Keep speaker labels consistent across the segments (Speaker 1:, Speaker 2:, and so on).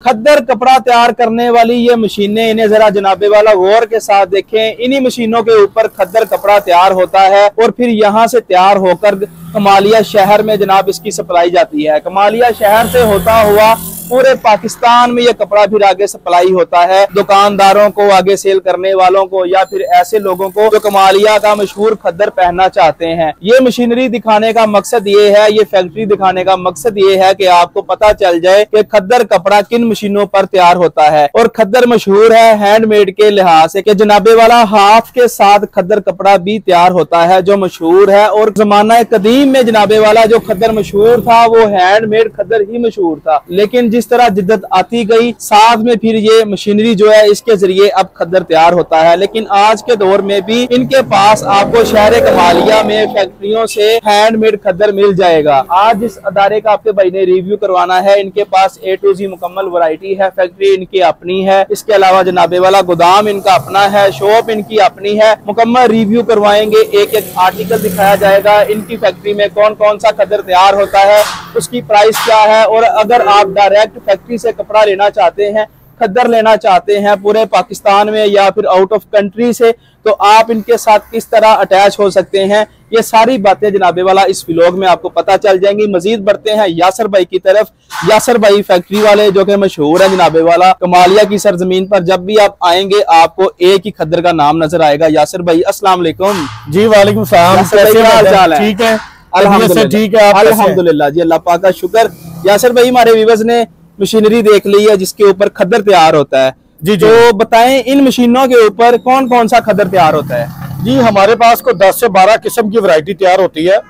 Speaker 1: खद्दर कपड़ा तैयार करने वाली ये मशीनें, इन्हें जरा जनाबे वाला गौर के साथ देखें। इन्हीं मशीनों के ऊपर खद्दर कपड़ा तैयार होता है और फिर यहाँ से तैयार होकर कमालिया शहर में जनाब इसकी सप्लाई जाती है। कमालिया शहर से होता हुआ पूरे पाकिस्तान में ये कपड़ा फिर आगे सप्लाई होता है दुकानदारों को, आगे सेल करने वालों को, या फिर ऐसे लोगों को जो कमालिया का मशहूर खद्दर पहनना चाहते हैं। ये मशीनरी दिखाने का मकसद ये है, ये फैक्ट्री दिखाने का मकसद ये है कि आपको पता चल जाए कि खद्दर कपड़ा किन मशीनों पर तैयार होता है। और खद्दर मशहूर है हैंडमेड के लिहाज से कि जनाबे वाला हाथ के साथ खद्दर कपड़ा भी तैयार होता है जो मशहूर है। और जमाना कदीम में जनाबे वाला जो खद्दर मशहूर था वो हैंडमेड खद्दर ही मशहूर था, लेकिन जिस तरह जिद्दत आती गई साथ में फिर ये मशीनरी जो है इसके जरिए अब खद्दर तैयार होता है। लेकिन आज के दौर में भी इनके पास आपको शहर कमालिया में फैक्ट्रियों से हैंडमेड खद्दर मिल जाएगा। आज इस अदारे का आपके भाई ने रिव्यू करवाना है। इनके पास A to Z मुकम्मल वैरायटी है, फैक्ट्री इनकी अपनी है, इसके अलावा जनाबे वाला गोदाम इनका अपना है, शॉप इनकी अपनी है। मुकम्मल रिव्यू करवाएंगे, एक एक आर्टिकल दिखाया जाएगा, इनकी फैक्ट्री में कौन कौन सा खद्दर तैयार होता है, उसकी प्राइस क्या है। और अगर आप डायरेक्ट फैक्ट्री से कपड़ा लेना चाहते हैं, खद्दर लेना चाहते हैं पूरे पाकिस्तान में या फिर आउट ऑफ कंट्री से, तो आप इनके साथ किस तरह अटैच हो सकते हैं, ये सारी बातें जनाबे वाला इस व्लॉग में आपको पता चल जाएंगी। मजीद बढ़ते हैं यासर भाई की तरफ। यासर भाई फैक्ट्री वाले जो कि मशहूर है जनाबे वाला कमालिया की सरजमीन पर, जब भी आप आएंगे आपको एक ही खद्दर का नाम नजर आएगा। यासर भाई अस्सलाम वालेकुम।
Speaker 2: जी वालेकुम सलाम,
Speaker 1: कैसे हाल चाल है?
Speaker 2: ठीक है
Speaker 1: अल्हम्दुलिल्लाह जी, अल्लाह पाक का शुक्र। यासर भाई हमारे व्यूअर्स ने मशीनरी देख ली है जिसके ऊपर खद्दर तैयार होता है जी, तो बताएं इन मशीनों के ऊपर कौन कौन सा खद्दर तैयार होता है?
Speaker 2: जी हमारे पास को 10 से 12 किस्म की वैरायटी तैयार होती है,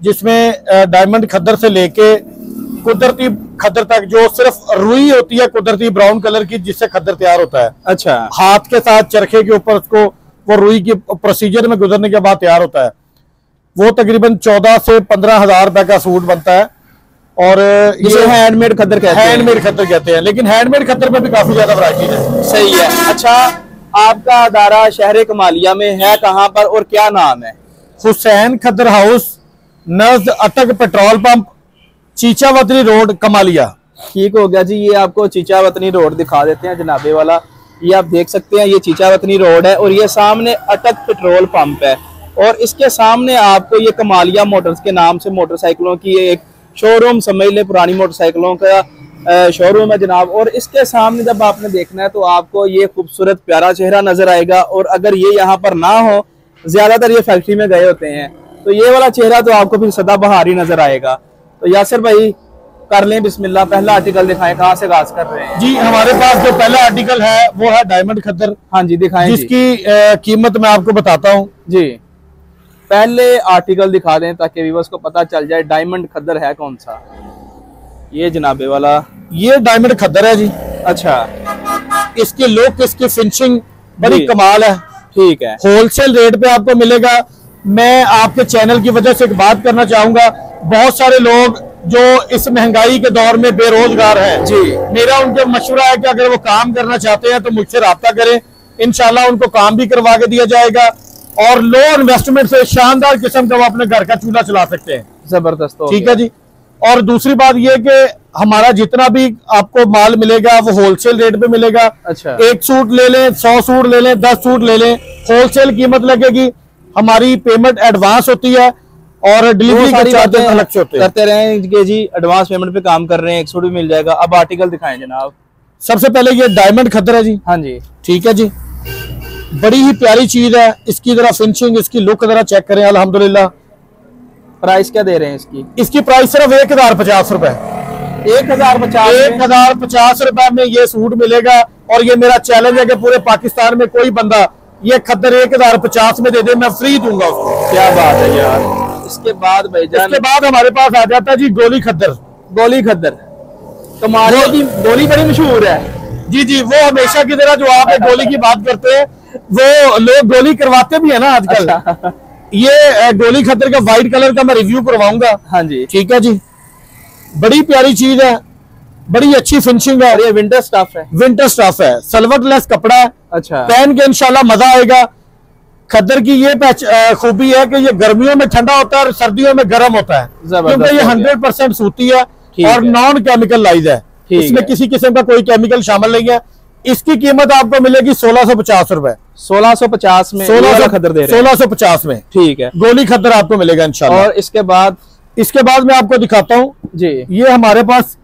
Speaker 2: जिसमें डायमंड खद्दर से लेके कुदरती खद्दर तक, जो सिर्फ रुई होती है कुदरती ब्राउन कलर की, जिससे खद्दर तैयार होता है। अच्छा, हाथ के साथ चरखे के ऊपर उसको वो रुई की प्रोसीजर में गुजरने के बाद तैयार होता है। वो तकरीबन 14 से 15 हजार रुपए का सूट बनता है। और ये हैंडमेड खद्दर कहते हैं, हैंडमेड खद्दर कहते हैं, लेकिन हैंडमेड खद्दर में भी काफी ज्यादा वैरायटी है।
Speaker 1: सही है। अच्छा, आपका अदारा शहर कमालिया में है कहाँ पर और क्या नाम है?
Speaker 2: हुसैन खद्दर हाउस, नज़द अटक petrol pump, Chichawatni road, Kamalia.
Speaker 1: ठीक हो गया जी, ये आपको चीचावतनी रोड दिखा देते हैं जनाबे वाला। ये आप देख सकते हैं, ये चीचावतनी रोड है और ये सामने अटक पेट्रोल पंप है। और इसके सामने आपको ये कमालिया मोटर्स के नाम से मोटरसाइकिलों की एक शोरूम समझ ले, पुरानी मोटरसाइकिलों का शोरूम है जनाब। और इसके सामने जब आपने देखना है तो आपको ये खूबसूरत प्यारा चेहरा नजर आएगा। और अगर ये यहाँ पर ना हो, ज्यादातर ये फैक्ट्री में गए होते हैं, तो ये वाला चेहरा तो आपको फिर सदाबहार ही नजर आएगा। तो यासर भाई कर लें बिस्मिल्लाह, पहला आर्टिकल दिखाएं, कहाँ से आगाज कर रहे हैं?
Speaker 2: जी हमारे पास जो पहला आर्टिकल है वो है डायमंड खद्दर।
Speaker 1: हाँ जी दिखाएं,
Speaker 2: जिसकी कीमत मैं आपको बताता हूँ।
Speaker 1: जी पहले आर्टिकल दिखा दें ताकि व्यूअर्स को पता चल जाए डायमंड खद्दर है कौन सा। ये जनाबे वाला
Speaker 2: ये डायमंड खद्दर है जी।
Speaker 1: अच्छा,
Speaker 2: इसकी लुक, इसकी फिनिशिंग बड़ी कमाल है।
Speaker 1: ठीक है,
Speaker 2: होलसेल रेट पे आपको मिलेगा। मैं आपके चैनल की वजह से एक बात करना चाहूंगा, बहुत सारे लोग जो इस महंगाई के दौर में बेरोजगार हैं जी, मेरा उनके मशवरा है कि अगर वो काम करना चाहते हैं तो मुझसे राब्ता करें, इंशाल्लाह उनको काम भी करवा के दिया जाएगा और लो इन्वेस्टमेंट से शानदार किस्म का वो अपने घर का चूल्हा चला सकते हैं।
Speaker 1: जबरदस्त,
Speaker 2: ठीक है जी। और दूसरी बात ये कि हमारा जितना भी आपको माल मिलेगा वो होलसेल रेट पे मिलेगा।
Speaker 1: अच्छा,
Speaker 2: एक सूट ले लें, 100 सूट ले लें, 10 सूट ले लें, होलसेल कीमत लगेगी। हमारी पेमेंट एडवांस होती है और डिलीवरी के चार्जेस अलग से होते हैं।
Speaker 1: करते रहें जी, एडवांस पेमेंट पे काम कर रहे हैं, 1 सूट भी मिल जाएगा। अब आर्टिकल दिखाएं जनाब।
Speaker 2: सबसे पहले ये डायमंड खद्दर है जी।
Speaker 1: हाँ जी,
Speaker 2: ठीक है जी, बड़ी ही प्यारी चीज है। इसकी जरा फिनिशिंग, इसकी लुक जरा चेक करें। अल्हम्दुलिल्लाह।
Speaker 1: प्राइस क्या दे रहे हैं इसकी?
Speaker 2: इसकी प्राइस सिर्फ 1050 रुपए। 1050 रुपए में ये सूट मिलेगा। और ये मेरा चैलेंज है कि पूरे पाकिस्तान में कोई बंदा ये खद्दर 1050 में दे दे, मैं फ्री दूंगा उसको।
Speaker 1: क्या बात है यार। इसके बाद भाईजान,
Speaker 2: इसके बाद हमारे पास आ जाता है जी गोली खद्दर।
Speaker 1: गोली खद्दर कमालिया की गोली बड़ी मशहूर है
Speaker 2: जी। जी वो हमेशा की तरह जो आप गोली की बात करते हैं वो लोग गोली करवाते भी है ना आजकल। अच्छा। ये गोली खद्दर का व्हाइट कलर का मैं रिव्यू करवाऊंगा।
Speaker 1: हाँ जी,
Speaker 2: ठीक है जी, बड़ी प्यारी चीज है, बड़ी अच्छी फिनिशिंग है।
Speaker 1: ये विंटर स्टफ है,
Speaker 2: विंटर स्टफ है, सलवटलेस कपड़ा है। अच्छा, पहन के इंशाल्लाह मजा आएगा। खद्दर की ये खूबी है कि ये गर्मियों में ठंडा होता है और सर्दियों में गर्म होता है, क्योंकि ये 100% सूती है और नॉन केमिकल लाइज है। इसमें किसी किस्म का कोई केमिकल शामिल नहीं है। इसकी कीमत आपको मिलेगी 1650 रुपए।
Speaker 1: 1650 में 1600 खद्दर दे रहे हैं।
Speaker 2: 1650 में, ठीक है, गोली खद्दर आपको मिलेगा इंशाल्लाह।
Speaker 1: और इसके बाद मैं आपको दिखाता हूँ जी, ये
Speaker 2: हमारे पास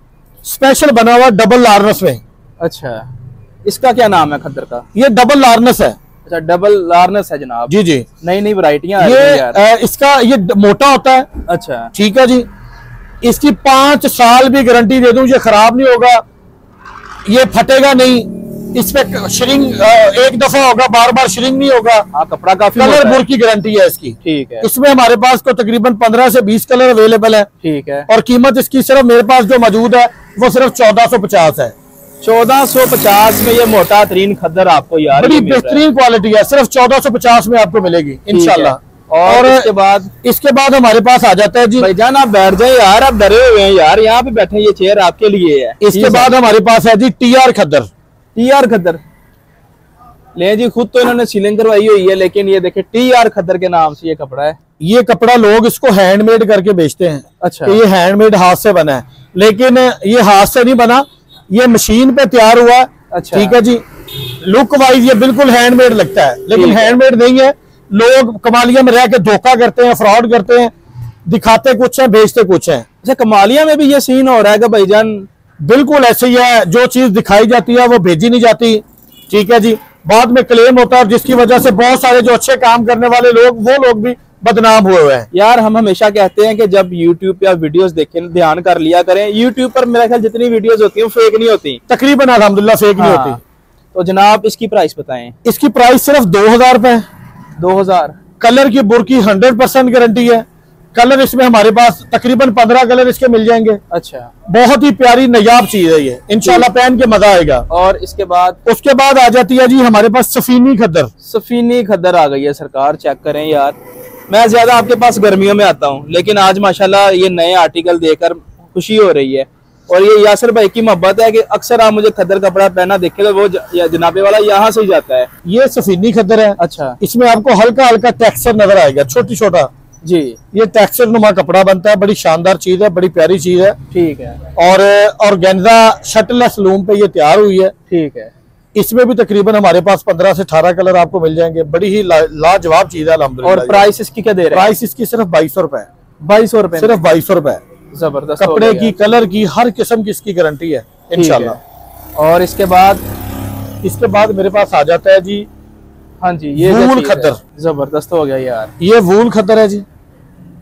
Speaker 2: स्पेशल बना हुआ डबल लार्नस में।
Speaker 1: अच्छा, इसका क्या नाम है खद्दर का?
Speaker 2: ये डबल लार्नस है।
Speaker 1: अच्छा, डबल लार्नस है जनाब।
Speaker 2: जी जी,
Speaker 1: नई नई वैरायटियां
Speaker 2: इसका ये मोटा होता है।
Speaker 1: अच्छा,
Speaker 2: ठीक है जी। इसकी 5 साल भी गारंटी दे दूं, ये खराब नहीं होगा, ये फटेगा नहीं, इस पे श्रिंग एक दफा होगा, बार बार श्रिंग नहीं होगा।
Speaker 1: हाँ, कपड़ा काफी
Speaker 2: कलर बुर की गारंटी है इसकी।
Speaker 1: ठीक है।
Speaker 2: इसमें हमारे पास को तकरीबन 15 से 20 कलर अवेलेबल है।
Speaker 1: ठीक है।
Speaker 2: और कीमत इसकी सिर्फ मेरे पास जो मौजूद है वो सिर्फ 1450 है।
Speaker 1: 1450 में ये मोटा तरीन खद्दर आपको यार
Speaker 2: बड़ी बेहतरीन क्वालिटी है, सिर्फ 1450 में आपको मिलेगी इंशाल्लाह। और इसके बाद हमारे पास आ जाता है जी,
Speaker 1: भाईजान आप बैठ जाए यार, आप डरे हुए हैं यार, यहाँ पे बैठे, ये चेयर आपके लिए है।
Speaker 2: इसके बाद हमारे पास है जी टीआर खद्दर।
Speaker 1: टीआर खद्दर ले जी, खुद तो इन्होंने सीलिंग करवाई हुई है, लेकिन ये देखे टीआर खद्दर के नाम से ये कपड़ा है।
Speaker 2: ये कपड़ा लोग इसको हैंडमेड करके बेचते हैं।
Speaker 1: अच्छा,
Speaker 2: ये हैंडमेड हाथ से बना है, लेकिन ये हाथ से नहीं बना, ये मशीन पे तैयार हुआ है।
Speaker 1: अच्छा,
Speaker 2: ठीक है जी। लुक वाइज ये बिल्कुल हैंडमेड लगता है, लेकिन हैंडमेड नहीं है। लोग कमालिया में रह के धोखा करते हैं, फ्रॉड करते हैं, दिखाते कुछ है, बेचते कुछ है।
Speaker 1: अच्छा, कमालिया में भी ये सीन हो रहा है कि भाईजान?
Speaker 2: बिल्कुल ऐसे ही है, जो चीज दिखाई जाती है वो भेजी नहीं जाती। ठीक है जी, बाद में क्लेम होता है, जिसकी वजह से बहुत सारे जो अच्छे काम करने वाले लोग, वो लोग भी बदनाम हुए हैं।
Speaker 1: यार हम हमेशा कहते हैं कि जब YouTube पे आप वीडियोस देखें, ध्यान कर लिया करें, YouTube पर मेरा ख्याल जितनी वीडियोस होती हैं वो फेक नहीं होती,
Speaker 2: तकरीबन अल्हम्दुलिल्लाह फेक नहीं होती।
Speaker 1: तो जनाब इसकी प्राइस बताएं।
Speaker 2: इसकी प्राइस सिर्फ 2000 रुपए।
Speaker 1: 2000।
Speaker 2: कलर की बुरकी 100% गारंटी है। कलर इसमें हमारे पास तकरीबन 15 कलर इसके मिल जाएंगे।
Speaker 1: अच्छा,
Speaker 2: बहुत ही प्यारी नयाब चीज है ये, इंशाल्लाह पहन के मजा आएगा।
Speaker 1: और उसके बाद आ जाती है जी हमारे पास सफीनी खद्दर। सफीनी खद्दर आ गई है सरकार, चेक करें यार। मैं ज्यादा आपके पास गर्मियों में आता हूँ, लेकिन आज माशाल्लाह ये नए आर्टिकल देखकर खुशी हो रही है। और ये यासिर भाई की मोहब्बत है कि अक्सर आप मुझे खद्दर कपड़ा पहना देखे तो वो जनाबे वाला यहाँ से ही जाता है।
Speaker 2: ये सफीनी खद्दर है। अच्छा, इसमें आपको हल्का हल्का टेक्सचर नजर आएगा, छोटी छोटा
Speaker 1: जी।
Speaker 2: ये टेक्सचर नुमा कपड़ा बनता है, बड़ी शानदार चीज है, बड़ी प्यारी चीज है।
Speaker 1: ठीक है।
Speaker 2: और ऑर्गेन्जा शटलेस लूम पे ये तैयार हुई है।
Speaker 1: ठीक है।
Speaker 2: इसमें भी तकरीबन हमारे पास 15 से 18 कलर आपको मिल जाएंगे। बड़ी ही लाजवाब चीज है अल्हम्दुलिल्लाह।
Speaker 1: और प्राइस इसकी क्या दे रहे हैं?
Speaker 2: प्राइस इसकी सिर्फ 2200 रुपए।
Speaker 1: 2200 रुपए,
Speaker 2: सिर्फ 2200 रुपए।
Speaker 1: जबरदस्त।
Speaker 2: कपड़े की, कलर की, हर किस्म की इसकी गारंटी है इंशाल्लाह।
Speaker 1: और इसके बाद
Speaker 2: मेरे पास आ जाता है जी,
Speaker 1: हाँ जी, ये
Speaker 2: वूल खद्दर।
Speaker 1: जबरदस्त हो गया यार,
Speaker 2: ये वूल खद्दर है जी।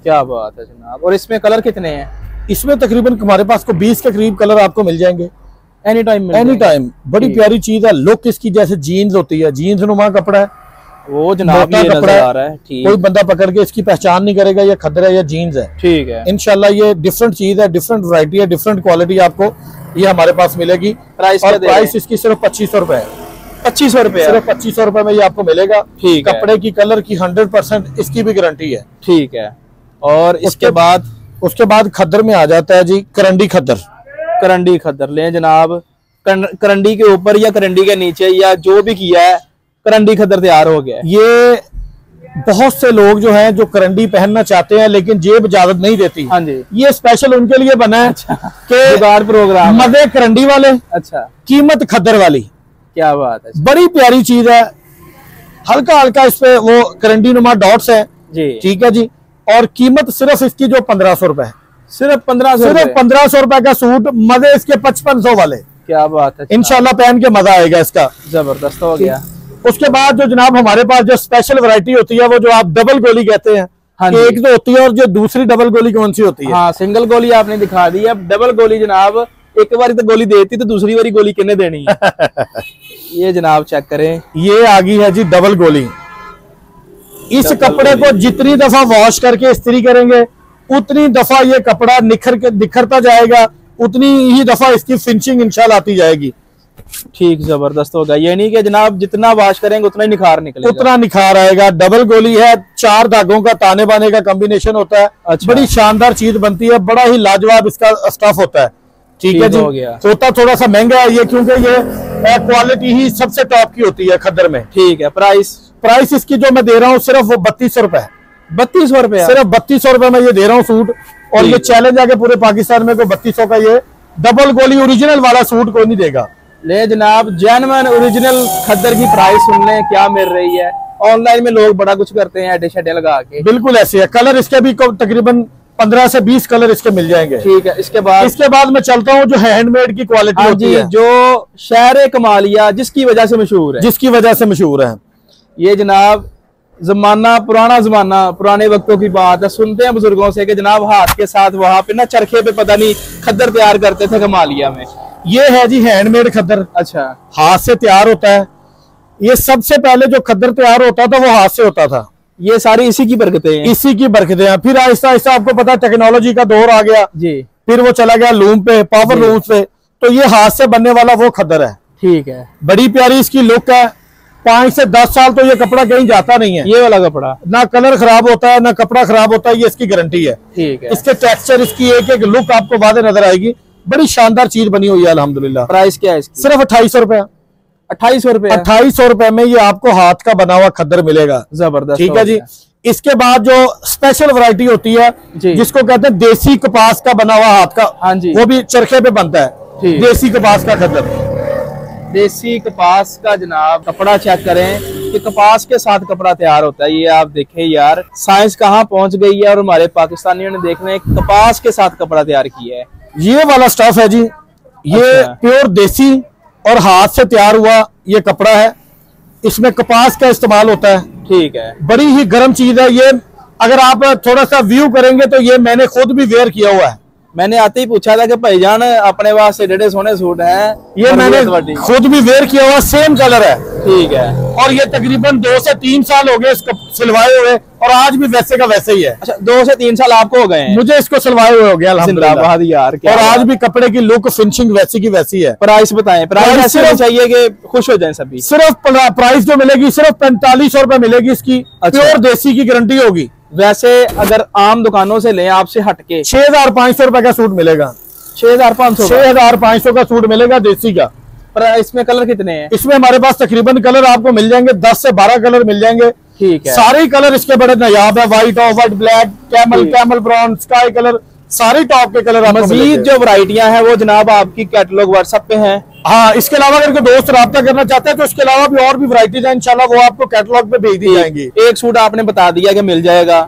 Speaker 1: क्या बात है जनाब। और इसमें कलर कितने हैं?
Speaker 2: इसमें तकरीबन हमारे पास को 20 के करीब कलर आपको मिल जाएंगे।
Speaker 1: एनी टाइम
Speaker 2: बड़ी प्यारी चीज है। लुक इसकी जैसे जीन्स होती है, जीन्स नुमा कपड़ा है
Speaker 1: वो जनाब, ये नजर आ रहा है।
Speaker 2: कोई बंदा पकड़ के इसकी पहचान नहीं करेगा ये खद्दर है या जीन्स है।
Speaker 1: ठीक है।
Speaker 2: इंशाल्लाह ये डिफरेंट चीज है, डिफरेंट वैरायटी है, डिफरेंट क्वालिटी आपको ये हमारे पास मिलेगी। प्राइस इसकी सिर्फ 2500 रुपए है।
Speaker 1: 2500 रुपए,
Speaker 2: सिर्फ 2500 रुपए में ये आपको मिलेगा। ठीक है। कपड़े की, कलर की 100% इसकी भी गारंटी है।
Speaker 1: ठीक है। और
Speaker 2: उसके बाद खद्दर में आ जाता है जी करंडी खद्दर।
Speaker 1: करंडी खद्दर ले जनाब, करंडी के ऊपर या करंडी के नीचे या जो भी किया है, करंडी खद्दर तैयार हो गया।
Speaker 2: ये बहुत से लोग जो हैं जो करंडी पहनना चाहते हैं लेकिन जेब इजाजत नहीं देती।
Speaker 1: हाँ जी,
Speaker 2: ये स्पेशल उनके लिए बना है
Speaker 1: कि
Speaker 2: प्रोग्राम मजे करंडी वाले,
Speaker 1: अच्छा,
Speaker 2: कीमत खद्दर वाली।
Speaker 1: क्या बात है,
Speaker 2: बड़ी प्यारी चीज है। हल्का हल्का इस पे वो करंडी नुमा डॉट्स है जी। ठीक है जी। और कीमत सिर्फ इसकी जो 1500 रुपए है।
Speaker 1: सिर्फ 1500
Speaker 2: रुपए का सूट, मजे इसके 5500 वाले।
Speaker 1: क्या बात है,
Speaker 2: इंशाल्लाह पहन के मजा आएगा इसका।
Speaker 1: जबरदस्त हो गया।
Speaker 2: उसके बाद जो जनाब हमारे पास जो स्पेशल वैरायटी होती है वो जो आप डबल गोली कहते हैं। हाँ, एक तो होती है और जो दूसरी डबल गोली कौन सी होती है?
Speaker 1: हाँ, सिंगल गोली आपने दिखा दी है। अब डबल गोली जनाब एक बार तो गोली देती तो दूसरी बारी गोली कितने देनी है? ये जनाब चेक करें,
Speaker 2: ये आ गई है जी डबल गोली। इस कपड़े को जितनी दफा वॉश करके इस्त्री करेंगे उतनी दफा ये कपड़ा निखरता जाएगा, उतनी ही दफा इसकी फिनिशिंग इंशाल्लाह आती जाएगी।
Speaker 1: ठीक, जबरदस्त होगा। ये नहीं कि जनाब जितना वॉश करेंगे उतना ही निखार निकलेगा,
Speaker 2: उतना निखार आएगा। डबल गोली है, 4 धागों का ताने बाने का कॉम्बिनेशन होता है। अच्छा। बड़ी शानदार चीज बनती है, बड़ा ही लाजवाब इसका स्टफ होता है। ठीक है जी। होता थोड़ा सा महंगा है ये, क्योंकि ये क्वालिटी ही सबसे टॉप की होती है खद्दर में।
Speaker 1: ठीक है।
Speaker 2: प्राइस इसकी जो मैं दे रहा हूँ सिर्फ वो 3200 रुपए है।
Speaker 1: 3200 रुपए,
Speaker 2: सिर्फ 3200 रुपए में ये दे रहा हूँ सूट। और ये चैलेंज है कि पूरे पाकिस्तान में कोई 3200 का ये डबल गोली ओरिजिनल वाला सूट कोई नहीं देगा।
Speaker 1: ले जनाब, जेन्युइन ओरिजिनल खद्दर की प्राइस सुन लें क्या मिल रही है। ऑनलाइन में लोग बड़ा कुछ करते हैं एडे शेडे लगा के, बिल्कुल
Speaker 2: ऐसे है। कलर इसके भी तकरीबन 15 से 20 कलर इसके मिल जाएंगे।
Speaker 1: ठीक है, इसके बाद मैं
Speaker 2: चलता हूँ जो हैंडमेड की क्वालिटी होती है,
Speaker 1: जो शहर कमालिया जिसकी वजह से मशहूर है, ये जनाब जमाना पुराना जमाना, पुराने वक्तों की बात है। सुनते हैं बुजुर्गों से कि जनाब हाथ के साथ वहां पे ना चरखे पे पता नहीं खद्दर तैयार करते थे कमालिया में।
Speaker 2: ये है जी हैंडमेड खद्दर।
Speaker 1: अच्छा,
Speaker 2: हाथ से तैयार होता है। ये सबसे पहले जो खद्दर तैयार होता था वो हाथ से होता था।
Speaker 1: ये सारी इसी की बरकतें हैं,
Speaker 2: इसी की बरकतें हैं। फिर आहिस्ता आहिस्ता आपको पता है टेक्नोलॉजी का दौर आ गया
Speaker 1: जी,
Speaker 2: फिर वो चला गया लूम पे, पावर लूम पे। तो ये हाथ से बनने वाला वो खद्दर है।
Speaker 1: ठीक है,
Speaker 2: बड़ी प्यारी इसकी लुक है। 5 से 10 साल तो ये कपड़ा कहीं जाता नहीं है।
Speaker 1: ये वाला कपड़ा
Speaker 2: ना कलर खराब होता है ना कपड़ा खराब होता है, ये इसकी गारंटी है।
Speaker 1: ठीक है,
Speaker 2: इसके टेक्सचर, इसकी एक एक लुक आपको वादे नजर आएगी। बड़ी शानदार चीज बनी हुई है अल्हम्दुलिल्लाह।
Speaker 1: प्राइस क्या है इसकी?
Speaker 2: सिर्फ 2800 रुपए।
Speaker 1: 2800 रुपए।
Speaker 2: 2800 रुपए में ये आपको हाथ का बना हुआ खद्दर मिलेगा।
Speaker 1: जबरदस्त।
Speaker 2: ठीक है जी। इसके बाद जो स्पेशल वैरायटी होती है जिसको कहते हैं देसी कपास का बना हुआ हाथ का,
Speaker 1: हाँ जी,
Speaker 2: वो भी चरखे पे बनता है। देसी कपास का खद्दर,
Speaker 1: देसी कपास का जनाब कपड़ा चेक करें कि कपास के साथ कपड़ा तैयार होता है। ये आप देखें यार, साइंस कहाँ पहुंच गई है और हमारे पाकिस्तानियों ने देख रहे हैं कपास के साथ कपड़ा तैयार किया है।
Speaker 2: ये वाला स्टफ है जी, ये प्योर देसी और हाथ से तैयार हुआ ये कपड़ा है। इसमें कपास का इस्तेमाल होता है।
Speaker 1: ठीक है,
Speaker 2: बड़ी ही गर्म चीज है ये। अगर आप थोड़ा सा व्यू करेंगे तो ये मैंने खुद भी वेयर किया हुआ है।
Speaker 1: मैंने आते ही पूछा था कि भाईजान अपने पास एडे सोने सूट हैं,
Speaker 2: ये मैंने खुद भी वेयर किया हुआ, सेम कलर है।
Speaker 1: ठीक है, और
Speaker 2: ये तकरीबन 2 से 3 साल हो गए इसको सिलवाए हुए और आज भी वैसे का वैसे ही है।
Speaker 1: अच्छा, 2 से 3 साल आपको हो गए हैं?
Speaker 2: मुझे इसको सिलवाए हुए हो गया
Speaker 1: अल्हम्दुलिल्लाह यार।
Speaker 2: और आज भी कपड़े की लुक फिनिशिंग वैसी की वैसी है।
Speaker 1: प्राइस बताएं, प्राइस ऐसे चाहिए कि खुश हो जाए सभी।
Speaker 2: सिर्फ प्राइस जो मिलेगी सिर्फ 4500 रुपए मिलेगी इसकी। प्योर देसी की गारंटी होगी।
Speaker 1: वैसे अगर आम दुकानों से लें आपसे हटके
Speaker 2: 6500 रुपए का सूट मिलेगा।
Speaker 1: 6500
Speaker 2: का सूट मिलेगा देसी का।
Speaker 1: पर इसमें कलर कितने हैं?
Speaker 2: इसमें हमारे पास तकरीबन कलर आपको मिल जाएंगे 10 से 12 कलर मिल जाएंगे।
Speaker 1: ठीक है,
Speaker 2: सारे कलर इसके बड़े नायाब है। White, of white, black, camel brown, sky colour, सारे टॉप के कलर।
Speaker 1: मजीद जो वैरायटियां हैं वो जनाब आपकी कैटलॉग व्हाट्सएप पे हैं।
Speaker 2: हाँ, इसके अलावा अगर कोई दोस्त राब्ता करना चाहते हैं तो इसके अलावा भी और भी वैरायटीज है, इंशाल्लाह वो आपको कैटलॉग पे भेज दी जाएंगी।
Speaker 1: एक सूट आपने बता दिया कि मिल जाएगा।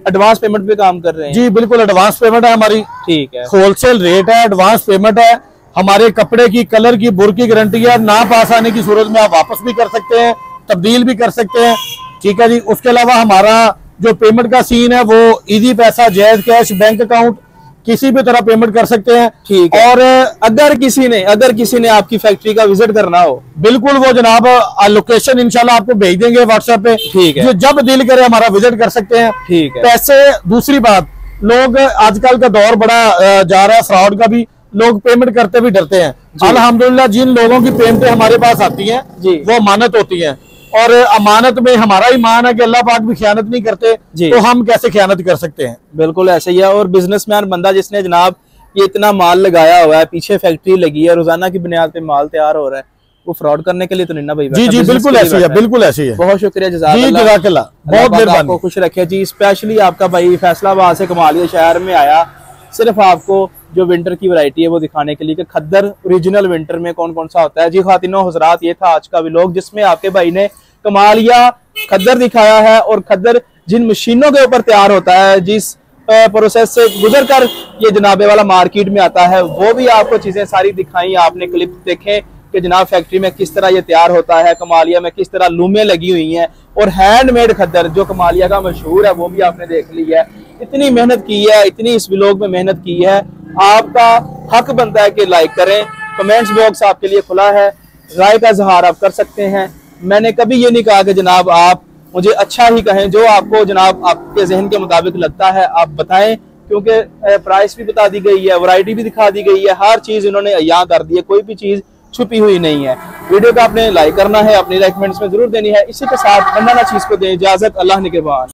Speaker 1: एडवांस पेमेंट पे काम कर रहे हैं?
Speaker 2: जी बिल्कुल, एडवांस पेमेंट है हमारी।
Speaker 1: ठीक है,
Speaker 2: होलसेल रेट है, एडवांस पेमेंट है। हमारे कपड़े की कलर की बुर की गारंटी है। ना पास आने की सूरत में आप वापस भी कर सकते हैं, तब्दील भी कर सकते हैं। ठीक है जी। उसके अलावा हमारा जो पेमेंट का सीन है वो इजी पैसा, जायज कैश, बैंक अकाउंट, किसी भी तरह पेमेंट कर सकते हैं।
Speaker 1: ठीक है। और अगर किसी ने आपकी फैक्ट्री का विजिट करना हो,
Speaker 2: बिल्कुल वो जनाब लोकेशन इंशाल्लाह आपको भेज देंगे व्हाट्सएप पे।
Speaker 1: ठीक है,
Speaker 2: जब दिल करे हमारा विजिट कर सकते हैं।
Speaker 1: ठीक है।
Speaker 2: पैसे, दूसरी बात, लोग आजकल का दौर बड़ा जा रहा है फ्रॉड का भी, लोग पेमेंट करते भी डरते हैं। अल्हम्दुलिल्लाह जिन लोगों की पेमेंटें हमारे पास आती हैं वो अमानत होती हैं और अमानत में हमारा ईमान है कि अल्लाह पाक भी खयानत नहीं करते, तो हम कैसे खयानत कर सकते हैं।
Speaker 1: बिल्कुल ऐसे ही है। और बिजनेसमैन बंदा जिसने जनाब ये इतना माल लगाया हुआ है, पीछे फैक्ट्री लगी है, रोजाना की बुनियाद पे माल तैयार हो रहा है, वो फ्रॉड करने के लिए तो नहीं ना भाई?
Speaker 2: जी जी बिल्कुल ऐसी है, बिल्कुल ऐसी है।
Speaker 1: बहुत शुक्रिया,
Speaker 2: जज़ाकल्लाह, बहुत मेहरबानी,
Speaker 1: आपको खुश रखे जी। स्पेशली आपका भाई फैसलाबाद से कमालिया शहर में आया सिर्फ आपको जो विंटर की वैरायटी है वो दिखाने के लिए कि खद्दर ओरिजिनल विंटर में कौन कौन सा होता है। जी खातिनों हजरात, ये था आज का व्लॉग जिसमें आपके भाई ने कमालिया खद्दर दिखाया है और खद्दर जिन मशीनों के ऊपर तैयार होता है, जिस प्रोसेस से गुजर कर ये जनाबे वाला मार्केट में आता है, वो भी आपको चीजें सारी दिखाई। आपने क्लिप देखें कि जनाब फैक्ट्री में किस तरह ये तैयार होता है, कमालिया में किस तरह लूमें लगी हुई हैं और हैंडमेड खद्दर जो कमालिया का मशहूर है वो भी आपने देख ली है। इतनी मेहनत की है, इतनी इस व्लॉग में मेहनत की है, आपका हक बनता है कि लाइक करें। कमेंट्स बॉक्स आपके लिए खुला है, राय का इजहार आप कर सकते हैं। मैंने कभी ये नहीं कहा कि जनाब आप मुझे अच्छा ही कहें, जो आपको जनाब आपके जहन के मुताबिक लगता है आप बताएं, क्योंकि प्राइस भी बता दी गई है, वैरायटी भी दिखा दी गई है, हर चीज इन्होंने यहाँ कर दी है, कोई भी चीज छुपी हुई नहीं है। वीडियो को आपने लाइक करना है, अपनी लाइक कमेंट्स में जरूर देनी है। इसी के साथ बंदाना चीज को दें इजाजत, अल्लाह निगहबान।